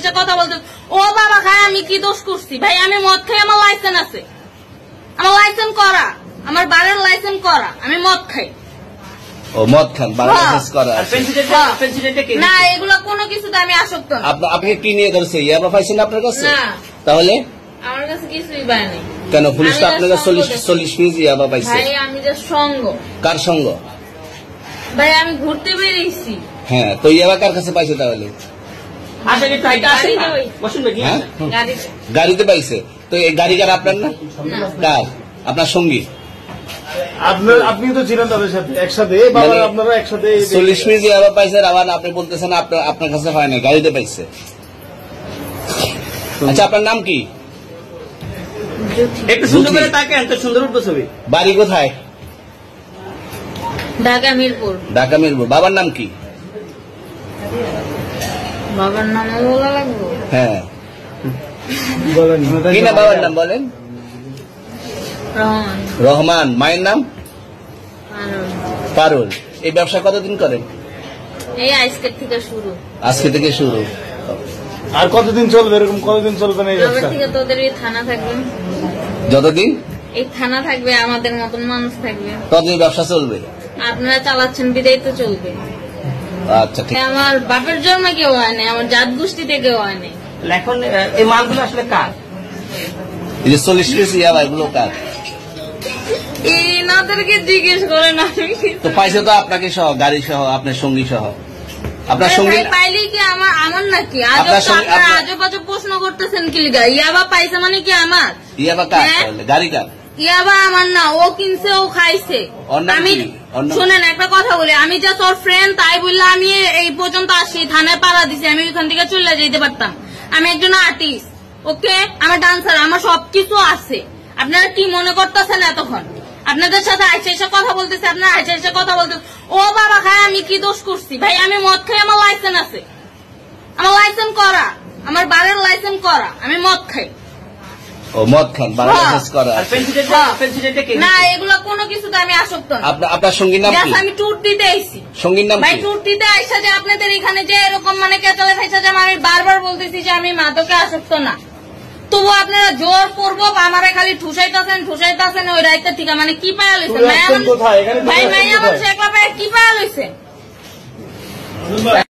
এসে কথা বলতে, ও বাবা খায় আমি কি দোষ করছি? ভাই আমি মদ খাই, আমার লাইসেন্স আছে, আমার লাইসেন্স করা, আমার বারের লাইসেন্স করা, আমি মদ খাই। ও মদ খান, বারের লাইসেন্স করা। না এগুলা কোনো কিছুতে আমি আসক্ত না। আপনি কি নিয়ে ধরছে? ইয়াবা পাইছেন আপনার কাছে? তাহলে আমার কাছে কিছুই পাইনি। কেন পুলিশ তো আপনার কাছে 40 পিস ইয়াবা পাইছে? ভাই আমি যে সঙ্গ। কার সঙ্গ? ভাই আমি ঘুরতে বেরিয়েছি। হ্যাঁ, তো ইয়াবা কার কাছে পাইছে তাহলে? গাড়িতে পাইছে। তো এই গাড়ি কার? আপনার না? কার? আপনার সঙ্গী? আপনি তো ছিলেন তাদের সাথে একসাথে, আপনারা একসাথে 40 পিস ইয়াবা পাইছে। আবার আপনি বলতেছেন আপনার কাছে হয় না, গাড়িতে পাইছে। আচ্ছা আপনার নাম কি? একটু সুন্দর করে তাকান, তো সুন্দর উঠবে ছবি। বাড়ি কোথায়? ঢাকা মিরপুর। ঢাকা মিরপুর। বাবার নাম কি? বাবার নাম বলা লাগবে? হ্যাঁ কি না বাবার নাম বলেন? রহমান। রহমান। মায়ের নাম? পারুল। এই ব্যবসা কতদিন করেন? এই আজকে থেকে শুরু। আজকে থেকে শুরু। আর কতদিন চলবে? এরকম কতদিন চলবে না এই ব্যবসা? থেকে তোদের এই থানা থাকবে, যতদিন এই থানা থাকবে, আমাদের মতন মানুষ থাকবে, ততদিন ব্যবসা চলবে। আপনারা চালাচ্ছেন বিদায় তো চলবে। আচ্ছা ঠিক। আমার বাপের জন্মে কেউ হয় নাই, আমার জাত গোষ্ঠীতে কেউ হয় নাই। এখন এই মালগুলো আসলে কার? এই যে 40 পিস ইয়াবা, এগুলো কার? এনাদেরকে জিজ্ঞেস করেন। তো পাইছে তো আপনাকে সহ, গাড়ি সহ, আপনার সঙ্গী সহ। আপনার সঙ্গী পাইলে কি আমার নাকি? আজব আজব প্রশ্ন করতেছেন কি লিগা? ইয়াবা পাইছে মানে কি আমার? ইয়াবা কার? গাড়ি কার? ইয়াবা আমার না, ও কিনছে, ও খাইছে। আমি শুনেন একটা কথা বলি, আমি জাস্ট ওর ফ্রেন্ড, তাই বললে আমি এই পর্যন্ত আসি, থানায় পাড়া দিছি, আমি ওইখান থেকে চলে যেতে পারতাম। আমি একজন আর্টিস্ট, ওকে, আমার ডান্সার, আমার সবকিছু আছে। আপনারা কি মনে করতেছেন এতক্ষণ? আপনাদের সাথে আইসা এসে কথা বলতেছে, আপনারা আইসা এসে কথা বলতেছে, ও বাবা খায় আমি কি দোষ করছি? ভাই আমি মদ খাই, আমার লাইসেন্স আছে, আমার লাইসেন্স করা, আমার বারের লাইসেন্স করা, আমি মদ খাই। ও মদ খান, বারের লাইসেন্স করা। না এগুলা কোনো কিছুতে আমি আসক্ত না। আপনার সঙ্গীর নাম কি? আমি ট্যুর দিতে আইছি। সঙ্গীর নাম কি? ভাই ট্যুর দিতে আইসা যে আপনাদের এখানে যে এরকম মানে কেচালে খাইসা যে আমি বারবার বলতেছি যে আমি মাদকে আসক্ত না, তবু আপনারা জোর করবো আমারে খালি ঠুসাইতেছেন ওই রাইতে ঠিক। মানে কি পায়া লইছে ভাই? মাইয়া মানুষ একলা পায়ে কি পায়া লইছে?